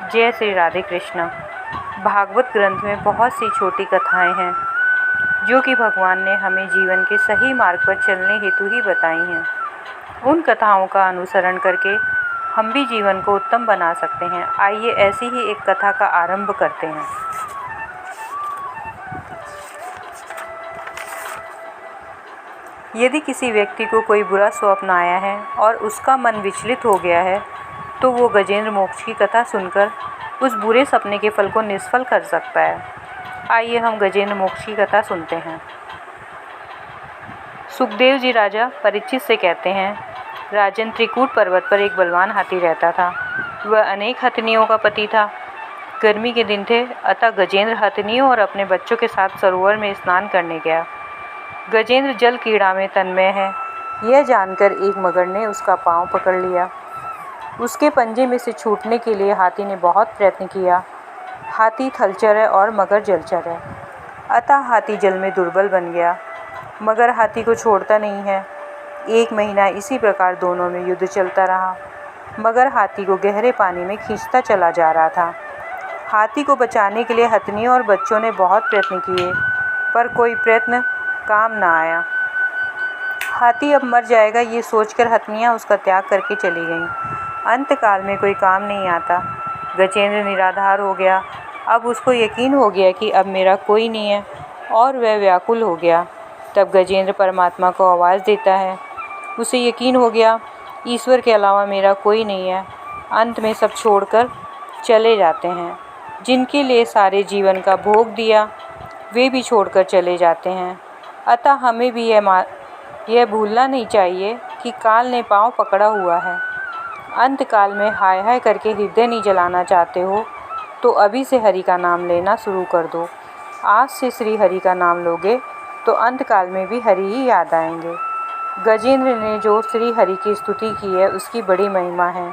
जय श्री राधे कृष्ण। भागवत ग्रंथ में बहुत सी छोटी कथाएं हैं जो कि भगवान ने हमें जीवन के सही मार्ग पर चलने हेतु ही बताई हैं। उन कथाओं का अनुसरण करके हम भी जीवन को उत्तम बना सकते हैं। आइए ऐसी ही एक कथा का आरंभ करते हैं। यदि किसी व्यक्ति को कोई बुरा स्वप्न आया है और उसका मन विचलित हो गया है तो वो गजेंद्र मोक्ष की कथा सुनकर उस बुरे सपने के फल को निष्फल कर सकता है। आइए हम गजेंद्र मोक्ष की कथा सुनते हैं। सुखदेव जी राजा परीक्षित से कहते हैं, राजन, त्रिकूट पर्वत पर एक बलवान हाथी रहता था। वह अनेक हथनियों का पति था। गर्मी के दिन थे, अतः गजेंद्र हथनियों और अपने बच्चों के साथ सरोवर में स्नान करने गया। गजेंद्र जल क्रीड़ा में तन्मय है, यह जानकर एक मगर ने उसका पांव पकड़ लिया। उसके पंजे में से छूटने के लिए हाथी ने बहुत प्रयत्न किया। हाथी थलचर है और मगर जलचर है, अतः हाथी जल में दुर्बल बन गया। मगर हाथी को छोड़ता नहीं है। 1 महीना इसी प्रकार दोनों में युद्ध चलता रहा। मगर हाथी को गहरे पानी में खींचता चला जा रहा था। हाथी को बचाने के लिए हथनियों और बच्चों ने बहुत प्रयत्न किए, पर कोई प्रयत्न काम न आया। हाथी अब मर जाएगा ये सोचकर हथनियाँ उसका त्याग करके चली गईं। अंतकाल में कोई काम नहीं आता। गजेंद्र निराधार हो गया। अब उसको यकीन हो गया कि अब मेरा कोई नहीं है और वह व्याकुल हो गया। तब गजेंद्र परमात्मा को आवाज़ देता है। उसे यकीन हो गया, ईश्वर के अलावा मेरा कोई नहीं है। अंत में सब छोड़कर चले जाते हैं। जिनके लिए सारे जीवन का भोग दिया वे भी छोड़कर चले जाते हैं। अतः हमें भी यह भूलना नहीं चाहिए कि काल ने पाँव पकड़ा हुआ है। अंतकाल में हाय हाय करके हृदय नहीं जलाना चाहते हो तो अभी से हरि का नाम लेना शुरू कर दो। आज से श्री हरि का नाम लोगे तो अंतकाल में भी हरि ही याद आएंगे। गजेंद्र ने जो श्री हरि की स्तुति की है उसकी बड़ी महिमा है।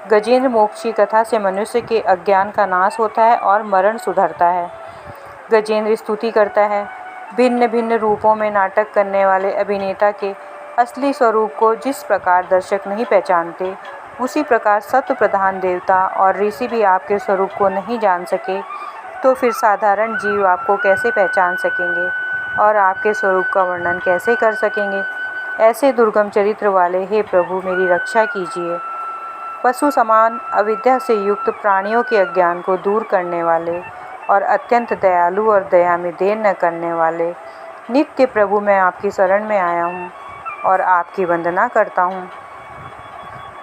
गजेंद्र मोक्ष की कथा से मनुष्य के अज्ञान का नाश होता है और मरण सुधरता है। गजेंद्र स्तुति करता है। भिन्न भिन्न रूपों में नाटक करने वाले अभिनेता के असली स्वरूप को जिस प्रकार दर्शक नहीं पहचानते, उसी प्रकार सत्व प्रधान देवता और ऋषि भी आपके स्वरूप को नहीं जान सके तो फिर साधारण जीव आपको कैसे पहचान सकेंगे और आपके स्वरूप का वर्णन कैसे कर सकेंगे। ऐसे दुर्गम चरित्र वाले हे प्रभु मेरी रक्षा कीजिए। पशु समान अविद्या से युक्त प्राणियों के अज्ञान को दूर करने वाले और अत्यंत दयालु और दया में देर न करने वाले नित्य प्रभु, मैं आपकी शरण में आया हूँ और आपकी वंदना करता हूँ।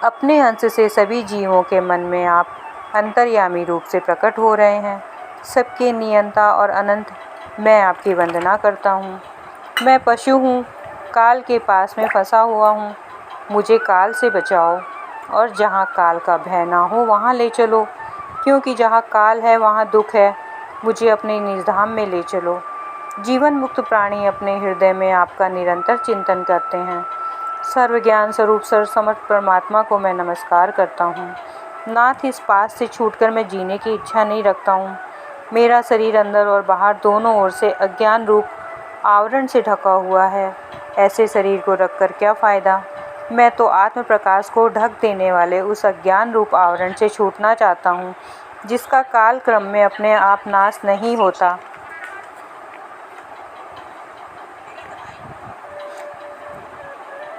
अपने अंश से सभी जीवों के मन में आप अंतर्यामी रूप से प्रकट हो रहे हैं। सबके नियंता और अनंत, मैं आपकी वंदना करता हूँ। मैं पशु हूँ, काल के पास में फंसा हुआ हूँ। मुझे काल से बचाओ और जहाँ काल का भय ना हो वहाँ ले चलो, क्योंकि जहाँ काल है वहाँ दुख है। मुझे अपने निजधाम में ले चलो। जीवन मुक्त प्राणी अपने हृदय में आपका निरंतर चिंतन करते हैं। सर्वज्ञान स्वरूप सर्वसमर्थ परमात्मा को मैं नमस्कार करता हूँ। नाथ, इस पास से छूटकर मैं जीने की इच्छा नहीं रखता हूँ। मेरा शरीर अंदर और बाहर दोनों ओर से अज्ञान रूप आवरण से ढका हुआ है। ऐसे शरीर को रखकर क्या फ़ायदा। मैं तो आत्म प्रकाश को ढक देने वाले उस अज्ञान रूप आवरण से छूटना चाहता हूँ जिसका काल क्रम में अपने आप नाश नहीं होता।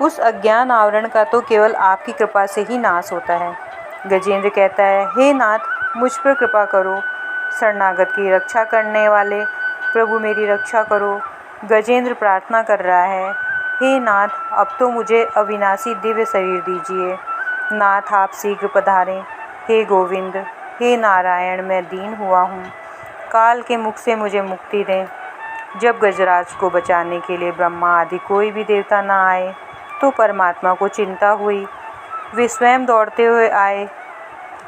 उस अज्ञान आवरण का तो केवल आपकी कृपा से ही नाश होता है। गजेंद्र कहता है, हे नाथ, मुझ पर कृपा करो। शरणागत की रक्षा करने वाले प्रभु मेरी रक्षा करो। गजेंद्र प्रार्थना कर रहा है, हे नाथ, अब तो मुझे अविनाशी दिव्य शरीर दीजिए। नाथ, आप शीघ्र पधारें। हे गोविंद, हे नारायण, मैं दीन हुआ हूँ। काल के मुख से मुझे मुक्ति दें। जब गजराज को बचाने के लिए ब्रह्मा आदि कोई भी देवता न आए तो परमात्मा को चिंता हुई। वे स्वयं दौड़ते हुए आए।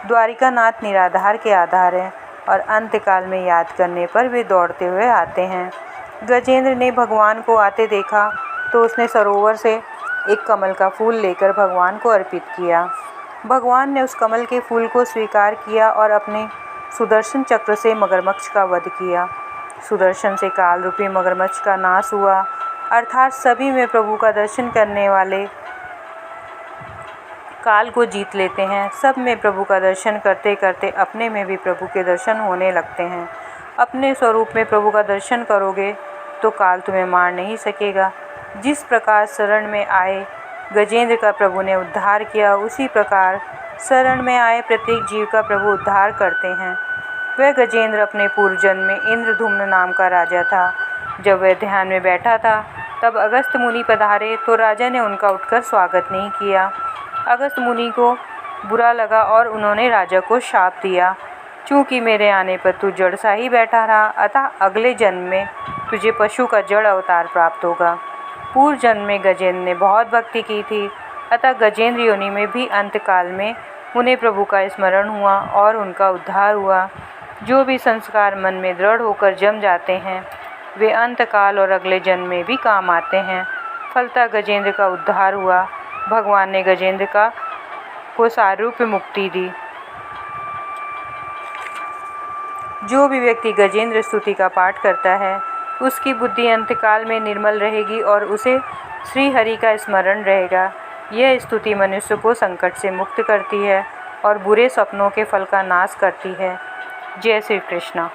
द्वारिका नाथ निराधार के आधार हैं और अंतकाल में याद करने पर वे दौड़ते हुए आते हैं। गजेंद्र ने भगवान को आते देखा तो उसने सरोवर से एक कमल का फूल लेकर भगवान को अर्पित किया। भगवान ने उस कमल के फूल को स्वीकार किया और अपने सुदर्शन चक्र से मगरमच्छ का वध किया। सुदर्शन से काल रूपी मगरमच्छ का नाश हुआ, अर्थात सभी में प्रभु का दर्शन करने वाले काल को जीत लेते हैं। सब में प्रभु का दर्शन करते करते अपने में भी प्रभु के दर्शन होने लगते हैं। अपने स्वरूप में प्रभु का दर्शन करोगे तो काल तुम्हें मार नहीं सकेगा। जिस प्रकार शरण में आए गजेंद्र का प्रभु ने उद्धार किया, उसी प्रकार शरण में आए प्रत्येक जीव का प्रभु उद्धार करते हैं। वह गजेंद्र अपने पूर्व जन्म में इंद्रधुम्न नाम का राजा था। जब वह ध्यान में बैठा था तब अगस्त मुनि पधारे तो राजा ने उनका उठकर स्वागत नहीं किया। अगस्त मुनि को बुरा लगा और उन्होंने राजा को शाप दिया, चूँकि मेरे आने पर तू जड़ सा ही बैठा रहा, अतः अगले जन्म में तुझे पशु का जड़ अवतार प्राप्त होगा। पूर्व जन्म में गजेंद्र ने बहुत भक्ति की थी, अतः गजेंद्र योनि में भी अंतकाल में उन्हें प्रभु का स्मरण हुआ और उनका उद्धार हुआ। जो भी संस्कार मन में दृढ़ होकर जम जाते हैं वे अंतकाल और अगले जन्म में भी काम आते हैं। फलतः गजेंद्र का उद्धार हुआ। भगवान ने गजेंद्र को सारूप्य मुक्ति दी। जो भी व्यक्ति गजेंद्र स्तुति का पाठ करता है उसकी बुद्धि अंतकाल में निर्मल रहेगी और उसे श्री हरि का स्मरण रहेगा। यह स्तुति मनुष्य को संकट से मुक्त करती है और बुरे सपनों के फल का नाश करती है। जय श्री कृष्ण।